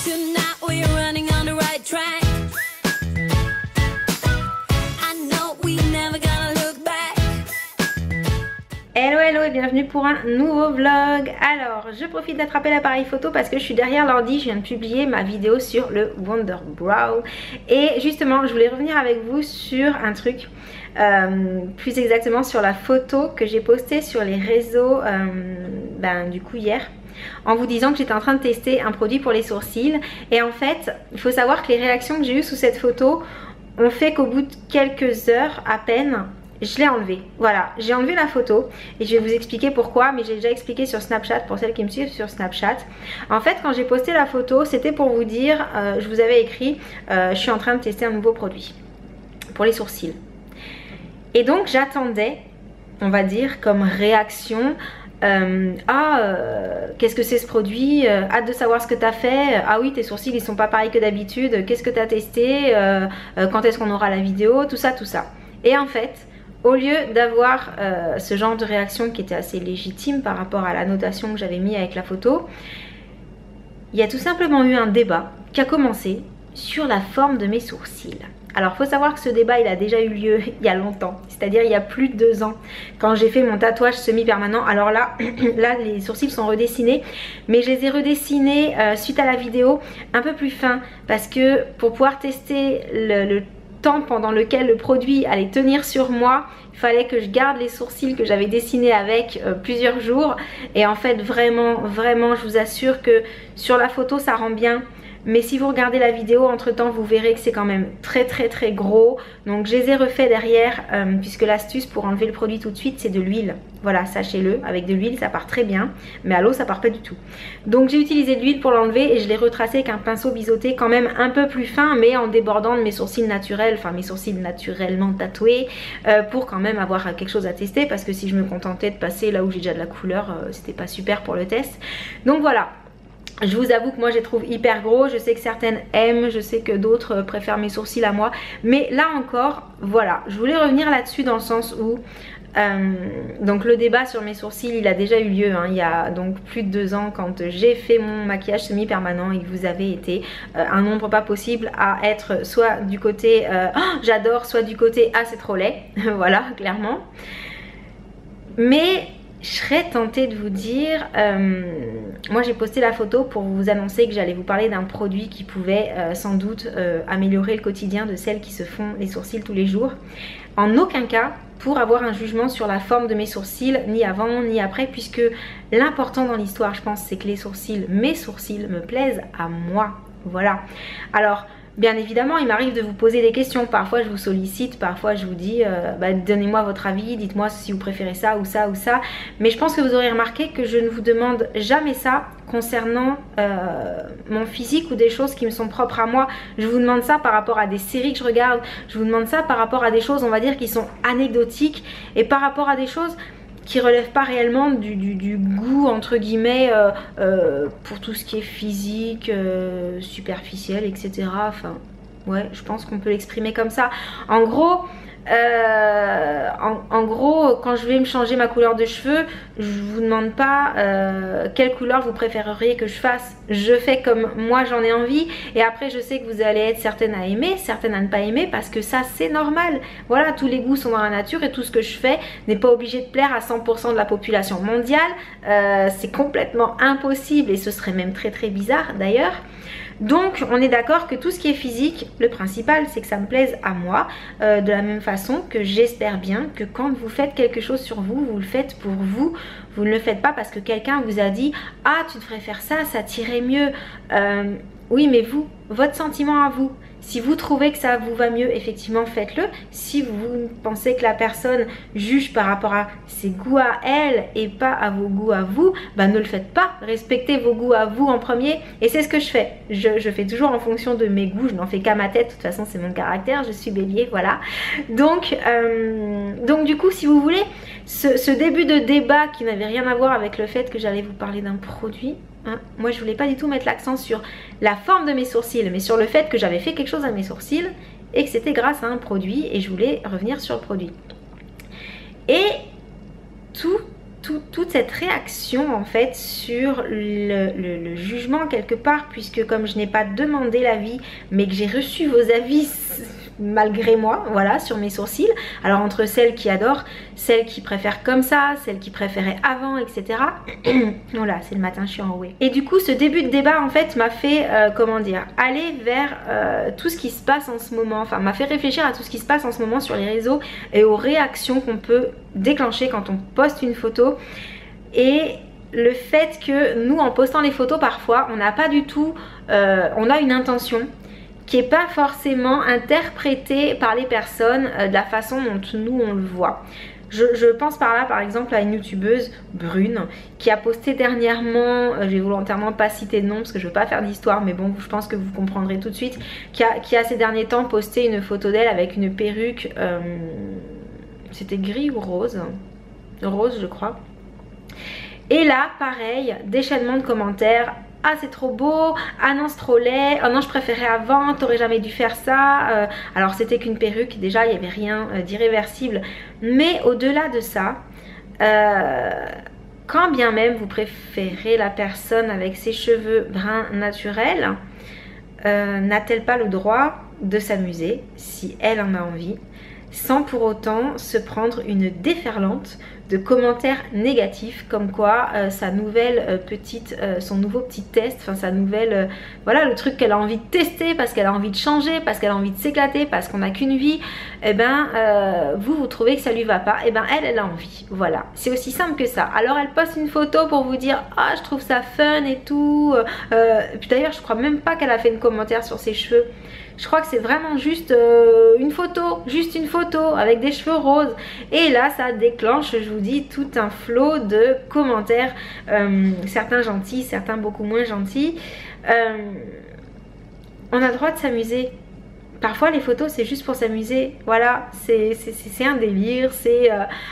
Tonight we're running on the right track. I know we never gonna look back. Hello hello et bienvenue pour un nouveau vlog. Alors je profite d'attraper l'appareil photo parce que je suis derrière l'ordi, je viens de publier ma vidéo sur le Wonder Brow. Et justement je voulais revenir avec vous sur un truc, plus exactement sur la photo que j'ai postée sur les réseaux du coup hier, en vous disant que j'étais en train de tester un produit pour les sourcils. Et en fait il faut savoir que les réactions que j'ai eues sous cette photo ont fait qu'au bout de quelques heures à peine, je l'ai enlevé. Voilà, j'ai enlevé la photo et je vais vous expliquer pourquoi, mais j'ai déjà expliqué sur Snapchat pour celles qui me suivent sur Snapchat. En fait quand j'ai posté la photo, c'était pour vous dire, je vous avais écrit, je suis en train de tester un nouveau produit pour les sourcils. Et donc j'attendais, on va dire, comme réaction, qu'est-ce que c'est ce produit, hâte de savoir ce que tu as fait, ah oui tes sourcils ils sont pas pareils que d'habitude, qu'est-ce que tu as testé, quand est-ce qu'on aura la vidéo, tout ça. Et en fait, au lieu d'avoir ce genre de réaction qui était assez légitime par rapport à la notation que j'avais mis avec la photo, il y a tout simplement eu un débat qui a commencé sur la forme de mes sourcils. Alors faut savoir que ce débat il a déjà eu lieu il y a longtemps, c'est-à-dire il y a plus de 2 ans quand j'ai fait mon tatouage semi-permanent. Alors là, les sourcils sont redessinés, mais je les ai redessinés suite à la vidéo un peu plus fins parce que pour pouvoir tester le temps pendant lequel le produit allait tenir sur moi, il fallait que je garde les sourcils que j'avais dessinés avec plusieurs jours. Et en fait vraiment je vous assure que sur la photo ça rend bien, mais si vous regardez la vidéo entre temps vous verrez que c'est quand même très gros. Donc je les ai refaits derrière, puisque l'astuce pour enlever le produit tout de suite c'est de l'huile. Voilà, sachez-le, avec de l'huile ça part très bien, mais à l'eau ça part pas du tout. Donc j'ai utilisé de l'huile pour l'enlever et je l'ai retracé avec un pinceau biseauté quand même un peu plus fin, mais en débordant de mes sourcils naturels, enfin mes sourcils naturellement tatoués, pour quand même avoir quelque chose à tester, parce que si je me contentais de passer là où j'ai déjà de la couleur, c'était pas super pour le test. Donc voilà. Je vous avoue que moi je les trouve hyper gros, je sais que certaines aiment, je sais que d'autres préfèrent mes sourcils à moi. Mais là encore, voilà, je voulais revenir là-dessus dans le sens où, donc le débat sur mes sourcils il a déjà eu lieu, hein, il y a donc plus de 2 ans quand j'ai fait mon maquillage semi-permanent et que vous avez été un nombre pas possible à être soit du côté oh, j'adore, soit du côté ah c'est trop laid, voilà clairement. Mais je serais tentée de vous dire, moi j'ai posté la photo pour vous annoncer que j'allais vous parler d'un produit qui pouvait sans doute améliorer le quotidien de celles qui se font les sourcils tous les jours. En aucun cas pour avoir un jugement sur la forme de mes sourcils, ni avant ni après, puisque l'important dans l'histoire je pense c'est que les sourcils, mes sourcils me plaisent à moi, voilà. Alors bien évidemment il m'arrive de vous poser des questions, parfois je vous sollicite, parfois je vous dis donnez-moi votre avis, dites-moi si vous préférez ça ou ça ou ça, mais je pense que vous aurez remarqué que je ne vous demande jamais ça concernant mon physique ou des choses qui me sont propres à moi. Je vous demande ça par rapport à des séries que je regarde, je vous demande ça par rapport à des choses on va dire qui sont anecdotiques et par rapport à des choses qui relève pas réellement du goût entre guillemets pour tout ce qui est physique, superficiel, etc. Enfin ouais, je pense qu'on peut l'exprimer comme ça. En gros quand je vais me changer ma couleur de cheveux, je vous demande pas quelle couleur vous préféreriez que je fasse. Je fais comme moi j'en ai envie, et après je sais que vous allez être certaines à aimer, certaines à ne pas aimer, parce que ça c'est normal. Voilà, tous les goûts sont dans la nature et tout ce que je fais n'est pas obligé de plaire à 100% de la population mondiale. C'est complètement impossible et ce serait même très bizarre d'ailleurs. Donc on est d'accord que tout ce qui est physique, le principal c'est que ça me plaise à moi, de la même façon que j'espère bien que quand vous faites quelque chose sur vous, vous le faites pour vous. Vous ne le faites pas parce que quelqu'un vous a dit « Ah tu devrais faire ça, ça t'irait mieux ». Oui mais vous, votre sentiment à vous. Si vous trouvez que ça vous va mieux, effectivement faites-le. Si vous pensez que la personne juge par rapport à ses goûts à elle et pas à vos goûts à vous, bah ne le faites pas. Respectez vos goûts à vous en premier. Et c'est ce que je fais. Je fais toujours en fonction de mes goûts. Je n'en fais qu'à ma tête. De toute façon c'est mon caractère. Je suis bélier, voilà. Donc du coup si vous voulez, ce début de débat qui n'avait rien à voir avec le fait que j'allais vous parler d'un produit, hein, moi je voulais pas du tout mettre l'accent sur la forme de mes sourcils, mais sur le fait que j'avais fait quelque chose à mes sourcils et que c'était grâce à un produit, et je voulais revenir sur le produit. Et tout toute cette réaction en fait sur le jugement quelque part, puisque comme je n'ai pas demandé l'avis mais que j'ai reçu vos avis malgré moi, voilà, sur mes sourcils, alors entre celles qui adorent, celles qui préfèrent comme ça, celles qui préféraient avant, etc. Voilà, c'est le matin, je suis enrouée. Et du coup ce début de débat en fait m'a fait comment dire, aller vers tout ce qui se passe en ce moment, enfin m'a fait réfléchir à tout ce qui se passe en ce moment sur les réseaux et aux réactions qu'on peut déclencher quand on poste une photo. Et le fait que nous, en postant les photos, parfois on n'a pas du tout, on a une intention qui n'est pas forcément interprétée par les personnes de la façon dont nous on le voit. Je pense par là par exemple à une youtubeuse brune qui a posté dernièrement, je vais volontairement pas citer de nom parce que je veux pas faire d'histoire, mais bon, je pense que vous comprendrez tout de suite, qui a ces derniers temps posté une photo d'elle avec une perruque, c'était gris ou rose, rose je crois. Et là pareil, déchaînement de commentaires. Ah c'est trop beau, ah non c'est trop laid, oh non je préférais avant, t'aurais jamais dû faire ça. Alors c'était qu'une perruque, déjà il n'y avait rien d'irréversible. Mais au-delà de ça, quand bien même vous préférez la personne avec ses cheveux bruns naturels, n'a-t-elle pas le droit de s'amuser si elle en a envie, sans pour autant se prendre une déferlante de commentaires négatifs comme quoi sa nouvelle son nouveau petit test, enfin sa nouvelle, voilà le truc qu'elle a envie de tester parce qu'elle a envie de changer, parce qu'elle a envie de s'éclater, parce qu'on n'a qu'une vie, et ben vous trouvez que ça lui va pas, et ben elle a envie, voilà, c'est aussi simple que ça. Alors elle poste une photo pour vous dire ah je trouve ça fun et tout, puis d'ailleurs je crois même pas qu'elle a fait de commentaire sur ses cheveux. Je crois que c'est vraiment juste une photo avec des cheveux roses. Et là ça déclenche, je vous dis, tout un flot de commentaires, certains gentils, certains beaucoup moins gentils. On a le droit de s'amuser. Parfois les photos c'est juste pour s'amuser, voilà, c'est un délire,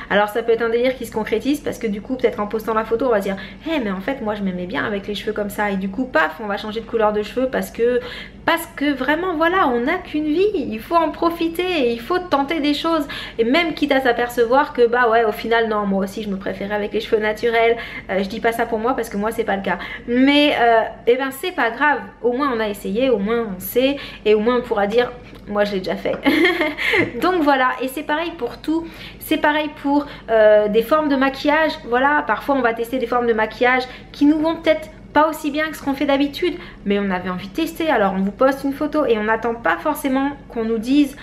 alors ça peut être un délire qui se concrétise parce que du coup peut-être en postant la photo on va dire hey, mais en fait moi je m'aimais bien avec les cheveux comme ça, et du coup paf on va changer de couleur de cheveux parce que vraiment voilà, on n'a qu'une vie, il faut en profiter et il faut tenter des choses, et même quitte à s'apercevoir que bah ouais au final non, moi aussi je me préférais avec les cheveux naturels, je dis pas ça pour moi parce que moi c'est pas le cas, mais et ben c'est pas grave, au moins on a essayé, au moins on sait, et au moins on pourra dire moi je l'ai déjà fait. Donc voilà, et c'est pareil pour tout, c'est pareil pour des formes de maquillage, voilà, parfois on va tester des formes de maquillage qui nous vont peut-être pas aussi bien que ce qu'on fait d'habitude, mais on avait envie de tester, alors on vous poste une photo et on n'attend pas forcément qu'on nous dise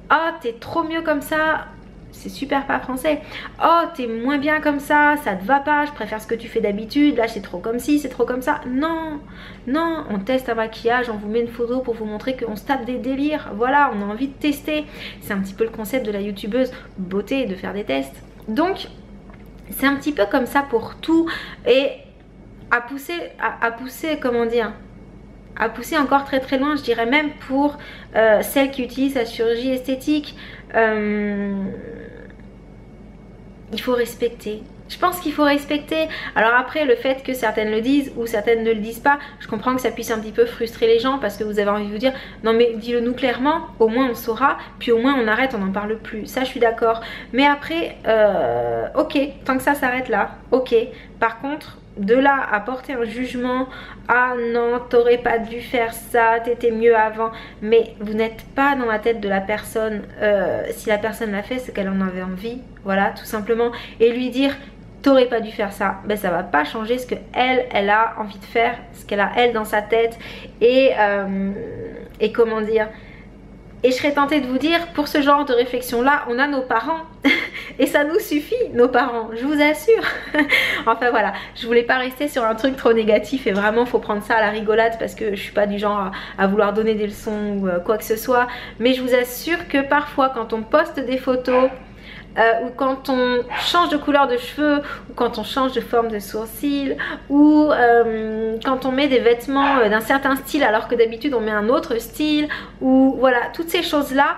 ah t'es trop mieux comme ça, c'est super pas français, oh t'es moins bien comme ça te va pas, je préfère ce que tu fais d'habitude, là c'est trop comme ci, c'est trop comme ça. Non, non, on teste un maquillage, on vous met une photo pour vous montrer qu'on se tape des délires, voilà, on a envie de tester, c'est un petit peu le concept de la youtubeuse beauté, de faire des tests. Donc c'est un petit peu comme ça pour tout, et à pousser comment dire, à pousser encore très très loin, je dirais même pour celles qui utilisent la chirurgie esthétique, il faut respecter. Je pense qu'il faut respecter. Alors après, le fait que certaines le disent ou certaines ne le disent pas, je comprends que ça puisse un petit peu frustrer les gens parce que vous avez envie de vous dire non mais dis-le nous clairement, au moins on saura, puis au moins on arrête, on n'en parle plus. Ça je suis d'accord. Mais après, ok, tant que ça s'arrête là, ok. Par contre, de là à porter un jugement, ah non t'aurais pas dû faire ça, t'étais mieux avant, mais vous n'êtes pas dans la tête de la personne, si la personne l'a fait c'est qu'elle en avait envie, voilà tout simplement, et lui dire t'aurais pas dû faire ça, ben ça va pas changer ce que elle a envie de faire, ce qu'elle a elle dans sa tête, et comment dire. Et je serais tentée de vous dire, pour ce genre de réflexion là, on a nos parents et ça nous suffit, nos parents, je vous assure. Enfin voilà, je voulais pas rester sur un truc trop négatif et vraiment faut prendre ça à la rigolade parce que je suis pas du genre à vouloir donner des leçons ou quoi que ce soit. Mais je vous assure que parfois quand on poste des photos, ou quand on change de couleur de cheveux, ou quand on change de forme de sourcils, ou quand on met des vêtements d'un certain style alors que d'habitude on met un autre style, ou voilà, toutes ces choses là,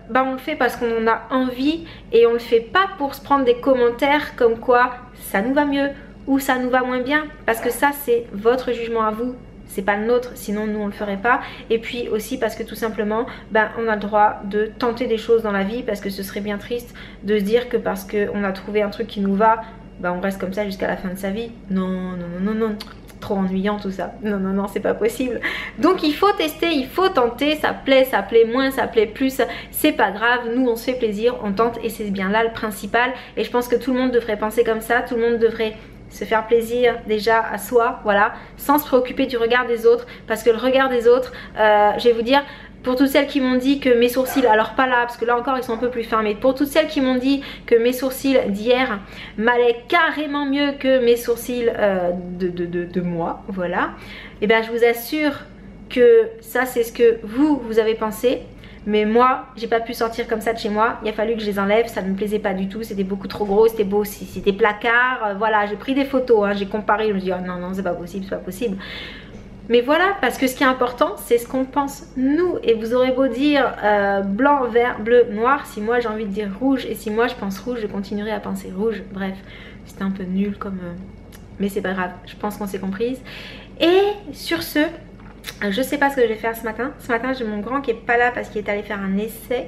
bah on le fait parce qu'on en a envie, et on le fait pas pour se prendre des commentaires comme quoi ça nous va mieux ou ça nous va moins bien, parce que ça c'est votre jugement à vous, c'est pas le nôtre, sinon nous on le ferait pas. Et puis aussi parce que tout simplement on a le droit de tenter des choses dans la vie, parce que ce serait bien triste de se dire que parce qu'on a trouvé un truc qui nous va, bah on reste comme ça jusqu'à la fin de sa vie. Non, non, non, non, non. Trop ennuyant tout ça. Non, non, non, c'est pas possible. Donc il faut tester, il faut tenter. Ça plaît moins, ça plaît plus. C'est pas grave. Nous, on se fait plaisir, on tente et c'est bien là le principal. Et je pense que tout le monde devrait penser comme ça. Tout le monde devrait se faire plaisir déjà à soi, voilà, sans se préoccuper du regard des autres. Parce que le regard des autres, je vais vous dire... Pour toutes celles qui m'ont dit que mes sourcils, alors pas là parce que là encore ils sont un peu plus fins, mais pour toutes celles qui m'ont dit que mes sourcils d'hier m'allaient carrément mieux que mes sourcils de moi, voilà. Et bien je vous assure que ça c'est ce que vous avez pensé. Mais moi, j'ai pas pu sortir comme ça de chez moi. Il a fallu que je les enlève, ça ne me plaisait pas du tout. C'était beaucoup trop gros, c'était beau, c'était placard. Voilà, j'ai pris des photos, hein, j'ai comparé, je me suis dit oh non, non, c'est pas possible, c'est pas possible. Mais voilà, parce que ce qui est important, c'est ce qu'on pense nous. Et vous aurez beau dire blanc, vert, bleu, noir. Si moi j'ai envie de dire rouge et si moi je pense rouge, je continuerai à penser rouge. Bref, c'était un peu nul comme... Mais c'est pas grave, je pense qu'on s'est comprise. Et sur ce, je sais pas ce que je vais faire ce matin. Ce matin, j'ai mon grand qui est pas là parce qu'il est allé faire un essai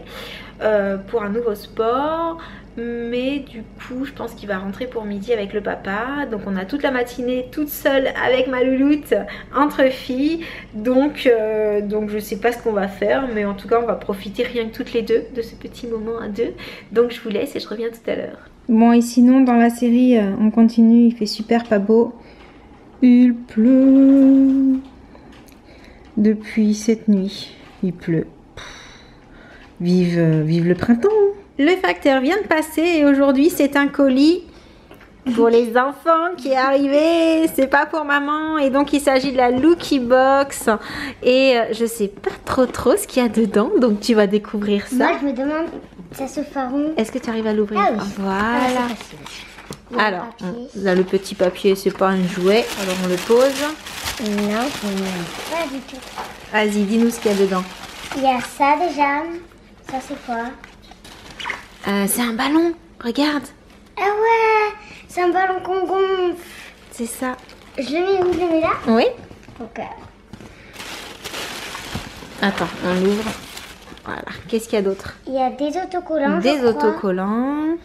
pour un nouveau sport. Mais du coup je pense qu'il va rentrer pour midi avec le papa. Donc on a toute la matinée toute seule avec ma louloute entre filles. Donc je sais pas ce qu'on va faire, mais en tout cas on va profiter rien que toutes les deux de ce petit moment à deux. Donc je vous laisse et je reviens tout à l'heure. Bon, et sinon dans la série on continue, il fait super pas beau. Il pleut depuis cette nuit, il pleut. Vive le printemps. Le facteur vient de passer et aujourd'hui c'est un colis pour les enfants qui est arrivé. C'est pas pour maman et donc il s'agit de la Looky Box. Et je sais pas trop ce qu'il y a dedans, donc tu vas découvrir ça. Moi je me demande, ça se fera rond. Est-ce que tu arrives à l'ouvrir? Ah oui. Voilà. Alors, là le petit papier c'est pas un jouet, alors on le pose. Non, pas du tout. Vas-y, dis-nous ce qu'il y a dedans. Il y a ça déjà. Ça c'est quoi? C'est un ballon, regarde. Ah ouais, c'est un ballon qu'on gonfle. C'est ça. Je le mets où? Je le mets là? Oui. Ok. Attends, on l'ouvre. Voilà. Qu'est-ce qu'il y a d'autre? Il y a des autocollants. Des je crois. autocollants.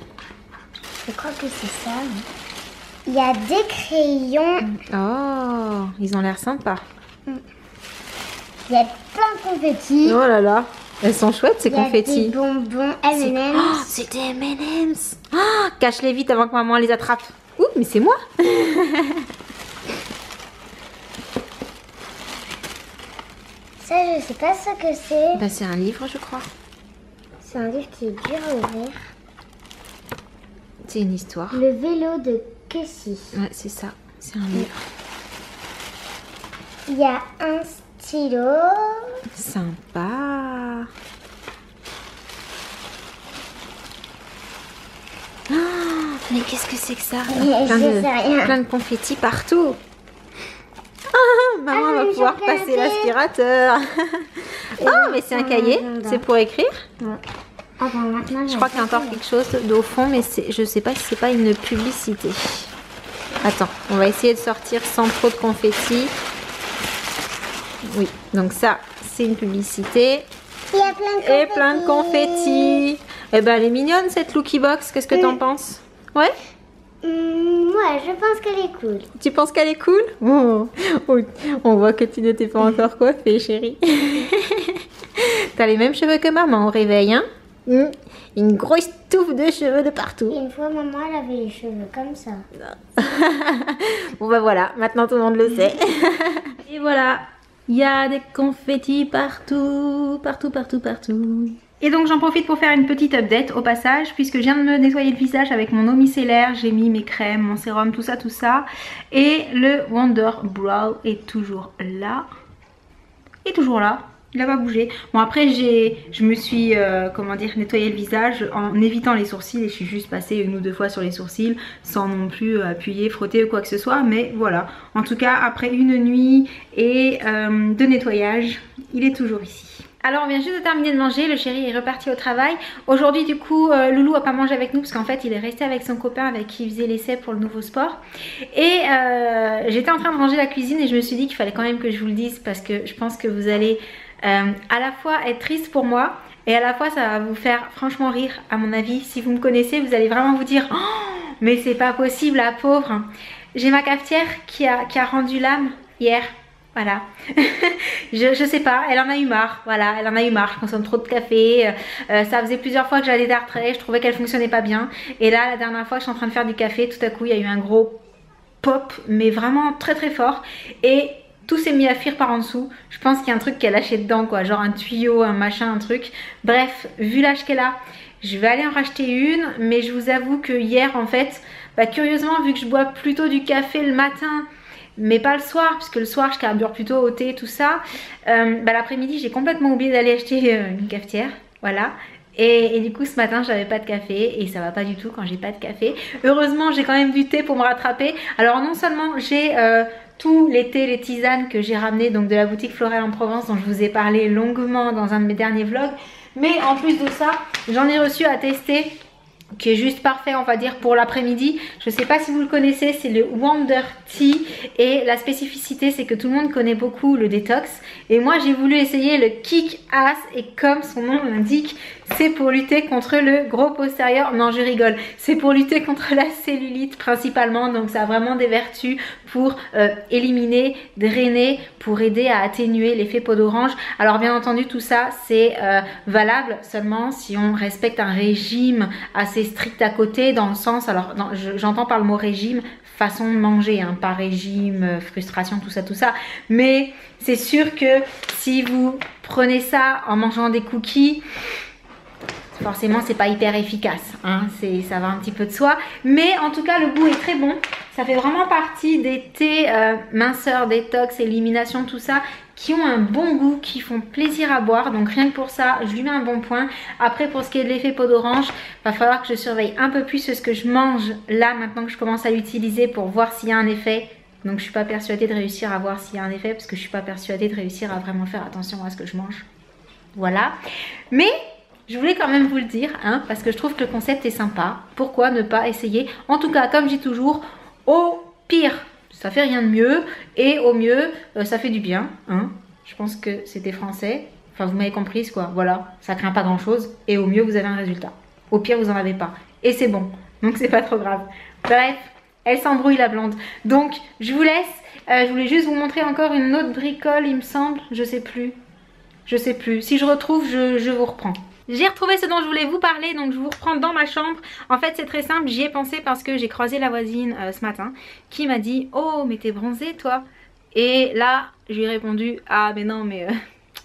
Je crois que c'est ça. Il y a des crayons. Oh, ils ont l'air sympas. Il y a plein de confettis. Oh là là, elles sont chouettes ces confettis. Il y a des bonbons M&M's. Oh, c'est des M&M's. Oh, cache-les vite avant que maman les attrape. Ouh, mais c'est moi. Ça, je sais pas ce que c'est. Ben, c'est un livre, je crois. C'est un livre qui est dur à ouvrir. C'est une histoire. Le vélo de Kessie. Ouais, c'est ça. C'est un livre. Il y a un stylo. Sympa. Oh, mais qu'est-ce que c'est que ça? Je sais rien. Plein de confettis partout. Ah, maman va pouvoir passer l'aspirateur. Oh, mais c'est un cahier. C'est pour écrire. Ah bon, maintenant, Je crois qu'il y a encore quelque chose au fond, mais je sais pas si c'est pas une publicité. Attends, on va essayer de sortir sans trop de confettis. Oui, donc ça, c'est une publicité. Il y a plein de confettis. Et plein de confettis. Eh ben, elle est mignonne cette Looky Box. Qu'est-ce que t'en penses? Ouais? Ouais, je pense qu'elle est cool. Tu penses qu'elle est cool? Oh, on voit que tu ne t'es pas encore coiffée, chérie. T'as les mêmes cheveux que maman au réveil, hein? Une grosse touffe de cheveux de partout. Une fois, maman, elle avait les cheveux comme ça. Bon bah voilà, maintenant tout le monde le sait. Et voilà, il y a des confettis partout. Et donc j'en profite pour faire une petite update au passage, puisque je viens de me nettoyer le visage avec mon eau micellaire, j'ai mis mes crèmes, mon sérum, tout ça. Et le Wonder Brow est toujours là. Il n'a pas bougé. Bon après je me suis comment dire, nettoyé le visage en évitant les sourcils et je suis juste passée une ou deux fois sur les sourcils sans non plus appuyer, frotter ou quoi que ce soit. Mais voilà, en tout cas après une nuit et de nettoyage, il est toujours ici. Alors on vient juste de terminer de manger, le chéri est reparti au travail. Aujourd'hui du coup Loulou a pas mangé avec nous parce qu'en fait il est resté avec son copain avec qui il faisait l'essai pour le nouveau sport. Et j'étais en train de ranger la cuisine et je me suis dit qu'il fallait quand même que je vous le dise parce que je pense que vous allez à la fois être triste pour moi et à la fois ça va vous faire franchement rire à mon avis. Si vous me connaissez vous allez vraiment vous dire oh, Mais c'est pas possible, la pauvre. J'ai ma cafetière qui a rendu l'âme hier. Voilà. je sais pas, elle en a eu marre. Voilà, elle en a eu marre. Je consomme trop de café. Ça faisait plusieurs fois que j'allais d'artère. Je trouvais qu'elle fonctionnait pas bien. Et là, la dernière fois que je suis en train de faire du café, tout à coup, il y a eu un gros pop, mais vraiment très très fort. Et tout s'est mis à fuir par en dessous. Je pense qu'il y a un truc qu'elle a lâché dedans, quoi. Genre un tuyau, un machin, un truc. Bref, vu l'âge qu'elle a, je vais aller en racheter une. Mais je vous avoue que hier, en fait, bah, curieusement, vu que je bois plutôt du café le matin, mais pas le soir, puisque le soir je carbure plutôt au thé, tout ça, bah, l'après-midi j'ai complètement oublié d'aller acheter une cafetière, voilà. Et du coup ce matin j'avais pas de café et ça va pas du tout quand j'ai pas de café. Heureusement j'ai quand même du thé pour me rattraper. Alors non seulement j'ai tous les thés, les tisanes que j'ai ramenés donc de la boutique Florelle en Provence dont je vous ai parlé longuement dans un de mes derniers vlogs, mais en plus de ça j'en ai reçu à tester, qui est juste parfait on va dire pour l'après-midi. Je sais pas si vous le connaissez, c'est le Wonder Tea et la spécificité c'est que tout le monde connaît beaucoup le détox et moi j'ai voulu essayer le Kick Ass et comme son nom l'indique, c'est pour lutter contre le gros postérieur. Non je rigole, c'est pour lutter contre la cellulite principalement, donc ça a vraiment des vertus pour éliminer, drainer, pour aider à atténuer l'effet peau d'orange. Alors bien entendu tout ça c'est valable seulement si on respecte un régime assez strict à côté, dans le sens, alors j'entends par le mot régime façon de manger, hein, pas régime, frustration, tout ça, mais c'est sûr que si vous prenez ça en mangeant des cookies, forcément c'est pas hyper efficace, hein, ça va un petit peu de soi, mais en tout cas le goût est très bon. Ça fait vraiment partie des thés minceur, détox, élimination, tout ça, qui ont un bon goût, qui font plaisir à boire. Donc rien que pour ça, je lui mets un bon point. Après pour ce qui est de l'effet peau d'orange, va falloir que je surveille un peu plus ce que je mange là maintenant que je commence à l'utiliser pour voir s'il y a un effet. Donc je suis pas persuadée de réussir à voir s'il y a un effet parce que je suis pas persuadée de réussir à vraiment faire attention à ce que je mange. Voilà. Mais je voulais quand même vous le dire, hein, parce que je trouve que le concept est sympa. Pourquoi ne pas essayer? En tout cas, comme je dis toujours, au pire, ça fait rien de mieux. Et au mieux, ça fait du bien. Hein. Je pense que c'était français. Enfin, vous m'avez comprise, quoi. Voilà, ça craint pas grand-chose. Et au mieux, vous avez un résultat. Au pire, vous en avez pas. Et c'est bon. Donc, c'est pas trop grave. Bref, elle s'embrouille, la blonde. Donc, je vous laisse. Je voulais juste vous montrer encore une autre bricole, il me semble. Je sais plus. Je sais plus. Si je retrouve, je vous reprends. J'ai retrouvé ce dont je voulais vous parler, donc je vous reprends dans ma chambre. En fait c'est très simple, j'y ai pensé parce que j'ai croisé la voisine ce matin qui m'a dit « Oh mais t'es bronzée toi ?» Et là je lui ai répondu « Ah mais non mais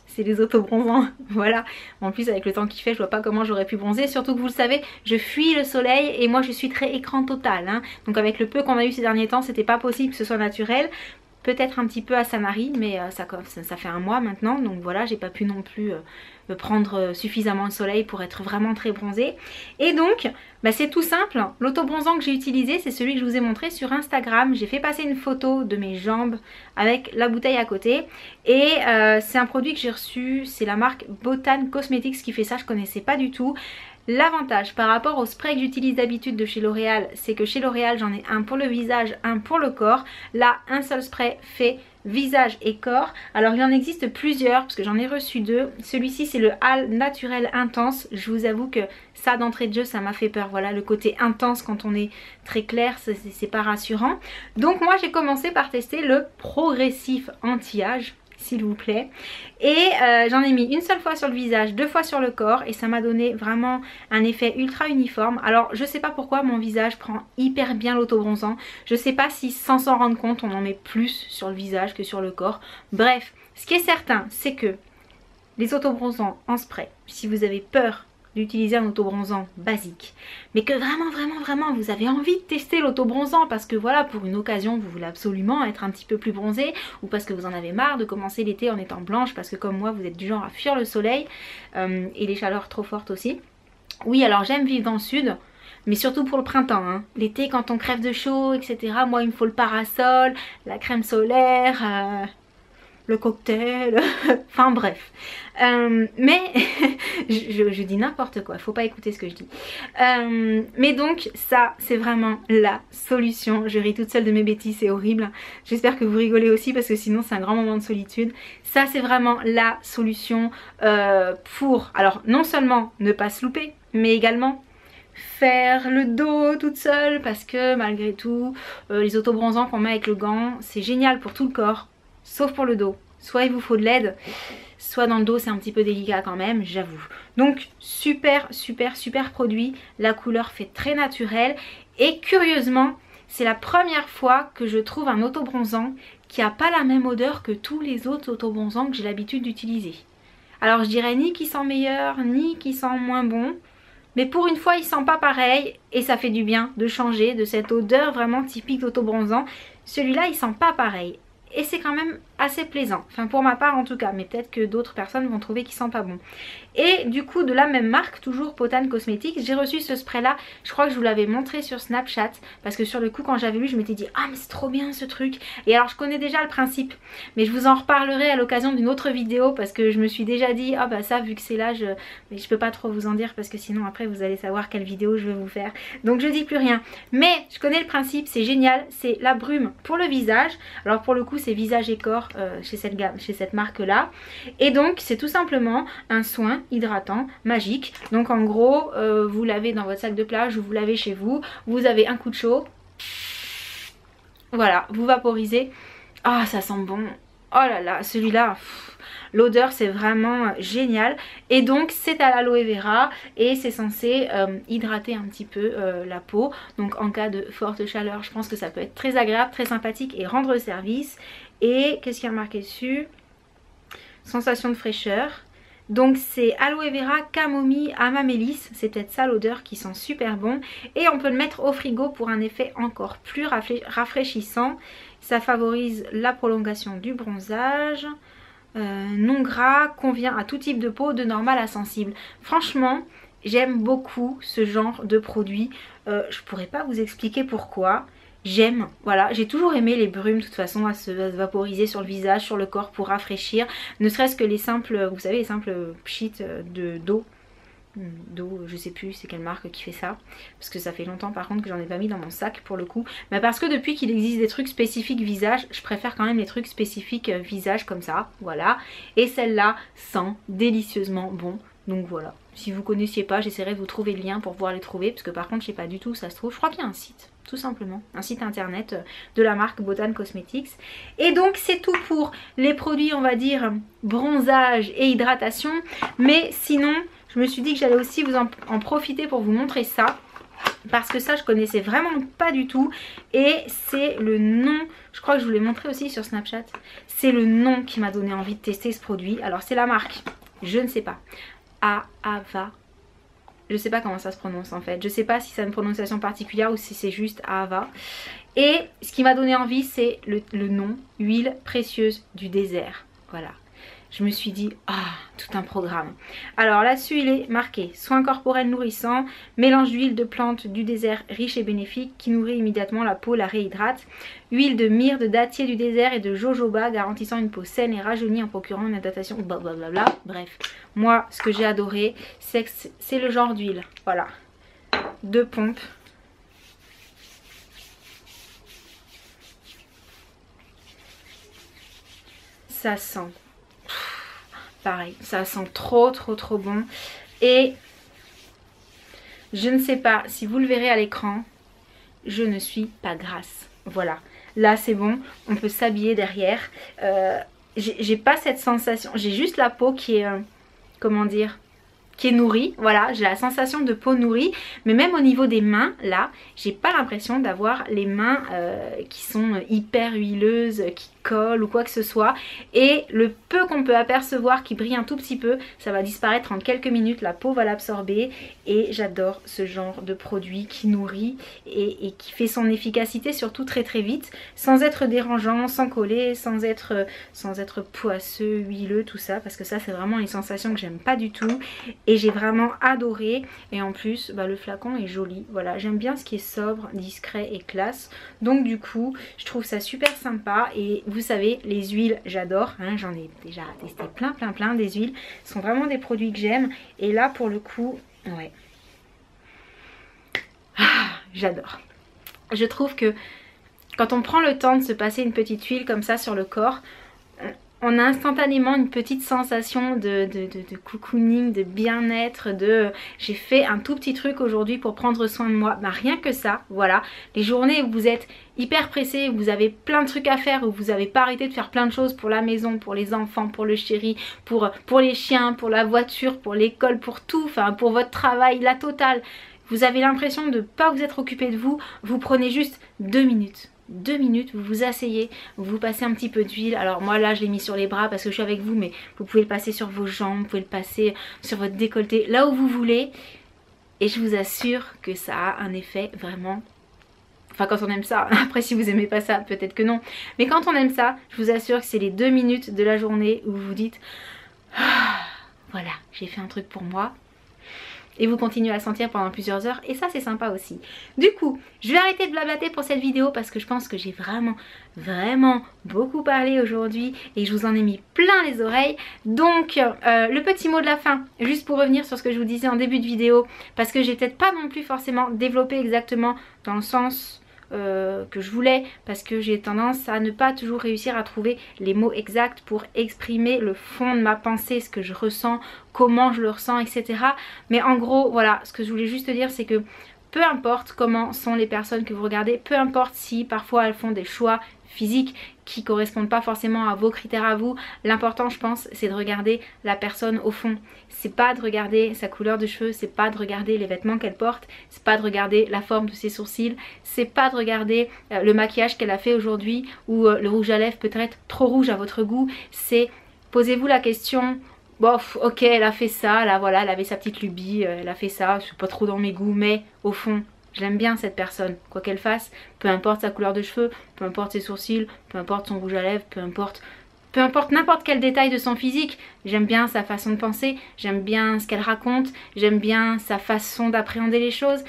c'est les autobronzants, voilà. » En plus avec le temps qu'il fait je vois pas comment j'aurais pu bronzer, surtout que vous le savez je fuis le soleil et moi je suis très écran total, hein. Donc avec le peu qu'on a eu ces derniers temps c'était pas possible que ce soit naturel. Peut-être un petit peu à Sanary, mais ça fait un mois maintenant, donc voilà, j'ai pas pu non plus prendre suffisamment de soleil pour être vraiment très bronzée. Et donc, bah c'est tout simple, l'autobronzant que j'ai utilisé, c'est celui que je vous ai montré sur Instagram. J'ai fait passer une photo de mes jambes avec la bouteille à côté. Et c'est un produit que j'ai reçu, c'est la marque Botan Cosmetics qui fait ça, je connaissais pas du tout. L'avantage par rapport au spray que j'utilise d'habitude de chez L'Oréal, c'est que chez L'Oréal j'en ai un pour le visage, un pour le corps. Là un seul spray fait visage et corps. Alors il en existe plusieurs parce que j'en ai reçu deux. Celui-ci c'est le All Naturel Intense. Je vous avoue que ça d'entrée de jeu ça m'a fait peur. Voilà, le côté intense quand on est très clair c'est pas rassurant. Donc moi j'ai commencé par tester le progressif anti-âge, s'il vous plaît, et j'en ai mis une seule fois sur le visage, 2 fois sur le corps et ça m'a donné vraiment un effet ultra uniforme. Alors je sais pas pourquoi mon visage prend hyper bien l'autobronzant, je sais pas si sans s'en rendre compte on en met plus sur le visage que sur le corps. Bref, ce qui est certain c'est que les autobronzants en spray, si vous avez peur d'utiliser un autobronzant basique, mais que vraiment vous avez envie de tester l'autobronzant parce que voilà, pour une occasion vous voulez absolument être un petit peu plus bronzé, ou parce que vous en avez marre de commencer l'été en étant blanche parce que comme moi vous êtes du genre à fuir le soleil et les chaleurs trop fortes aussi. Oui, alors j'aime vivre dans le sud, mais surtout pour le printemps, hein. L'été quand on crève de chaud etc, moi il me faut le parasol, la crème solaire, le cocktail, enfin bref. Mais je dis n'importe quoi, faut pas écouter ce que je dis. Mais donc ça c'est vraiment la solution. Je ris toute seule de mes bêtises, c'est horrible. J'espère que vous rigolez aussi parce que sinon c'est un grand moment de solitude. Ça c'est vraiment la solution pour, alors non seulement ne pas se louper, mais également faire le dos toute seule parce que malgré tout les autobronzants qu'on met avec le gant c'est génial pour tout le corps sauf pour le dos. Soit il vous faut de l'aide, soit dans le dos c'est un petit peu délicat quand même, j'avoue. Donc super produit, la couleur fait très naturelle et curieusement c'est la première fois que je trouve un autobronzant qui n'a pas la même odeur que tous les autres autobronzants que j'ai l'habitude d'utiliser. Alors je dirais ni qu'il sent meilleur ni qu'il sent moins bon. Mais pour une fois il sent pas pareil et ça fait du bien de changer de cette odeur vraiment typique d'autobronzant. Celui-là il sent pas pareil et c'est quand même assez plaisant, enfin pour ma part en tout cas, mais peut-être que d'autres personnes vont trouver qu'il sent pas bon. Et du coup de la même marque, toujours Potane Cosmetics, j'ai reçu ce spray là, je crois que je vous l'avais montré sur Snapchat, parce que sur le coup quand j'avais lu je m'étais dit ah mais c'est trop bien ce truc, et alors je connais déjà le principe, mais je vous en reparlerai à l'occasion d'une autre vidéo, parce que je me suis déjà dit ah bah ça vu que c'est là, mais je peux pas trop vous en dire parce que sinon après vous allez savoir quelle vidéo je vais vous faire, donc je dis plus rien, mais je connais le principe, c'est génial, c'est la brume pour le visage, alors pour le coup c'est visage et corps chez cette marque là, et donc c'est tout simplement un soin hydratant magique. Donc en gros vous lavez dans votre sac de plage ou vous lavez chez vous, vous avez un coup de chaud, voilà, vous vaporisez. Ah ça sent bon, oh là là, celui-là l'odeur c'est vraiment génial, et donc c'est à l'aloe vera et c'est censé hydrater un petit peu la peau, donc en cas de forte chaleur je pense que ça peut être très agréable, très sympathique et rendre service. Et qu'est-ce qu'il y a marqué dessus? Sensation de fraîcheur. Donc c'est aloe vera, camomille, amamélis, c'est peut-être ça l'odeur qui sent super bon. Et on peut le mettre au frigo pour un effet encore plus rafraîchissant. Ça favorise la prolongation du bronzage. Non gras, convient à tout type de peau, de normal à sensible. Franchement, j'aime beaucoup ce genre de produit. Je pourrais pas vous expliquer pourquoi. J'aime, voilà, j'ai toujours aimé les brumes de toute façon à se vaporiser sur le visage, sur le corps pour rafraîchir. Ne serait-ce que les simples, vous savez les simples pchits d'eau, je sais plus c'est quelle marque qui fait ça, parce que ça fait longtemps par contre que j'en ai pas mis dans mon sac pour le coup, mais parce que depuis qu'il existe des trucs spécifiques visage, je préfère quand même les trucs spécifiques visage comme ça, voilà. Et celle-là sent délicieusement bon, donc voilà. Si vous connaissiez pas, j'essaierai de vous trouver le lien pour pouvoir les trouver, parce que par contre je sais pas du tout où ça se trouve, je crois qu'il y a un site. Tout simplement, un site internet de la marque Potane Cosmetics. Et donc c'est tout pour les produits on va dire bronzage et hydratation. Mais sinon je me suis dit que j'allais aussi vous en profiter pour vous montrer ça, parce que ça je connaissais vraiment pas du tout. Et c'est le nom, je crois que je vous l'ai montré aussi sur Snapchat, c'est le nom qui m'a donné envie de tester ce produit. Alors c'est la marque, je ne sais pas, Ahava. Je sais pas comment ça se prononce en fait. Je sais pas si ça a une prononciation particulière ou si c'est juste Ahava. Et ce qui m'a donné envie c'est le nom, huile précieuse du désert. Voilà. Je me suis dit, ah, tout un programme. Alors là-dessus il est marqué soin corporel nourrissant, mélange d'huile de plantes du désert riche et bénéfique qui nourrit immédiatement la peau, la réhydrate. Huile de myrrhe, de dattier du désert et de jojoba garantissant une peau saine et rajeunie en procurant une adaptation, blablabla. Bref, moi ce que j'ai adoré c'est que c'est le genre d'huile, voilà, de pompe. Ça sent... pareil, ça sent trop bon. Et je ne sais pas si vous le verrez à l'écran, je ne suis pas grasse. Voilà, là c'est bon, on peut s'habiller derrière. J'ai pas cette sensation, j'ai juste la peau qui est, comment dire, qui est nourrie. Voilà, j'ai la sensation de peau nourrie, mais même au niveau des mains, là, j'ai pas l'impression d'avoir les mains qui sont hyper huileuses, qui collent ou quoi que ce soit. Et le peu qu'on peut apercevoir qui brille un tout petit peu, ça va disparaître en quelques minutes, la peau va l'absorber. Et j'adore ce genre de produit qui nourrit et qui fait son efficacité surtout très vite, sans être dérangeant, sans coller, sans être poisseux, huileux, tout ça, parce que ça c'est vraiment une sensation que j'aime pas du tout. Et j'ai vraiment adoré. Et en plus bah, le flacon est joli. Voilà, j'aime bien ce qui est sobre, discret et classe. Donc du coup je trouve ça super sympa. Et vous savez les huiles j'adore, hein, j'en ai déjà testé plein des huiles. Ce sont vraiment des produits que j'aime. Et là pour le coup ouais, j'adore. Je trouve que quand on prend le temps de se passer une petite huile comme ça sur le corps, on a instantanément une petite sensation de cocooning, de bien-être, j'ai fait un tout petit truc aujourd'hui pour prendre soin de moi. Bah, rien que ça, voilà. Les journées où vous êtes hyper pressé, où vous avez plein de trucs à faire, où vous n'avez pas arrêté de faire plein de choses pour la maison, pour les enfants, pour le chéri, pour les chiens, pour la voiture, pour l'école, pour tout, enfin pour votre travail, la totale. Vous avez l'impression de ne pas vous être occupé de vous, vous prenez juste 2 minutes. 2 minutes, vous vous asseyez, vous passez un petit peu d'huile. Alors moi là je l'ai mis sur les bras parce que je suis avec vous, mais vous pouvez le passer sur vos jambes, vous pouvez le passer sur votre décolleté, là où vous voulez. Et je vous assure que ça a un effet vraiment... Enfin quand on aime ça, après si vous aimez pas ça peut-être que non. Mais quand on aime ça, je vous assure que c'est les 2 minutes de la journée où vous vous dites ah, voilà, j'ai fait un truc pour moi. Et vous continuez à sentir pendant plusieurs heures et ça c'est sympa aussi. Du coup je vais arrêter de blablater pour cette vidéo parce que je pense que j'ai vraiment beaucoup parlé aujourd'hui et je vous en ai mis plein les oreilles. Donc le petit mot de la fin, juste pour revenir sur ce que je vous disais en début de vidéo, parce que j'ai peut-être pas non plus forcément développé exactement dans le sens que je voulais, parce que j'ai tendance à ne pas toujours réussir à trouver les mots exacts pour exprimer le fond de ma pensée, ce que je ressens, comment je le ressens, etc. Mais en gros voilà, ce que je voulais juste dire c'est que peu importe comment sont les personnes que vous regardez, peu importe si parfois elles font des choix physiques qui correspondent pas forcément à vos critères à vous, l'important je pense c'est de regarder la personne au fond. C'est pas de regarder sa couleur de cheveux, c'est pas de regarder les vêtements qu'elle porte, c'est pas de regarder la forme de ses sourcils, c'est pas de regarder le maquillage qu'elle a fait aujourd'hui ou le rouge à lèvres peut-être trop rouge à votre goût. C'est posez-vous la question, bof, ok elle a fait ça, là voilà elle avait sa petite lubie, elle a fait ça, c'est pas trop dans mes goûts, mais au fond je l'aime bien cette personne, quoi qu'elle fasse, peu importe sa couleur de cheveux, peu importe ses sourcils, peu importe son rouge à lèvres, peu importe n'importe quel détail de son physique. J'aime bien sa façon de penser, j'aime bien ce qu'elle raconte, j'aime bien sa façon d'appréhender les choses.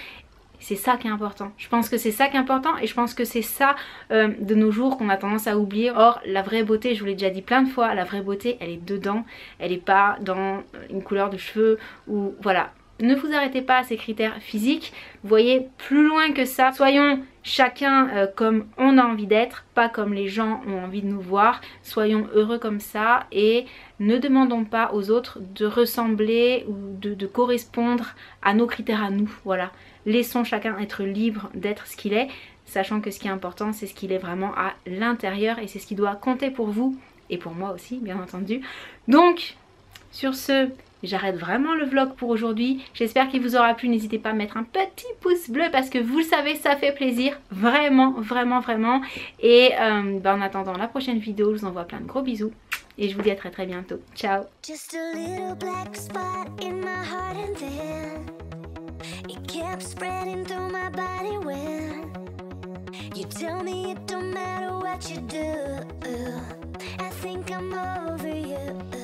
C'est ça qui est important. Je pense que c'est ça qui est important et je pense que c'est ça de nos jours qu'on a tendance à oublier. Or la vraie beauté, je vous l'ai déjà dit plein de fois, la vraie beauté elle est dedans, elle n'est pas dans une couleur de cheveux ou voilà. Ne vous arrêtez pas à ces critères physiques, voyez plus loin que ça. Soyons chacun comme on a envie d'être, pas comme les gens ont envie de nous voir. Soyons heureux comme ça et ne demandons pas aux autres de ressembler ou de correspondre à nos critères à nous. Voilà, laissons chacun être libre d'être ce qu'il est, sachant que ce qui est important c'est ce qu'il est vraiment à l'intérieur et c'est ce qui doit compter pour vous et pour moi aussi bien entendu. Donc sur ce, j'arrête vraiment le vlog pour aujourd'hui. J'espère qu'il vous aura plu. N'hésitez pas à mettre un petit pouce bleu parce que vous le savez, ça fait plaisir. Vraiment. Et en attendant la prochaine vidéo, je vous envoie plein de gros bisous. Et je vous dis à très bientôt. Ciao. Just a little black spot in my heart and then it kept spreading through my body when you tell me it don't matter what you do. I think I'm over you.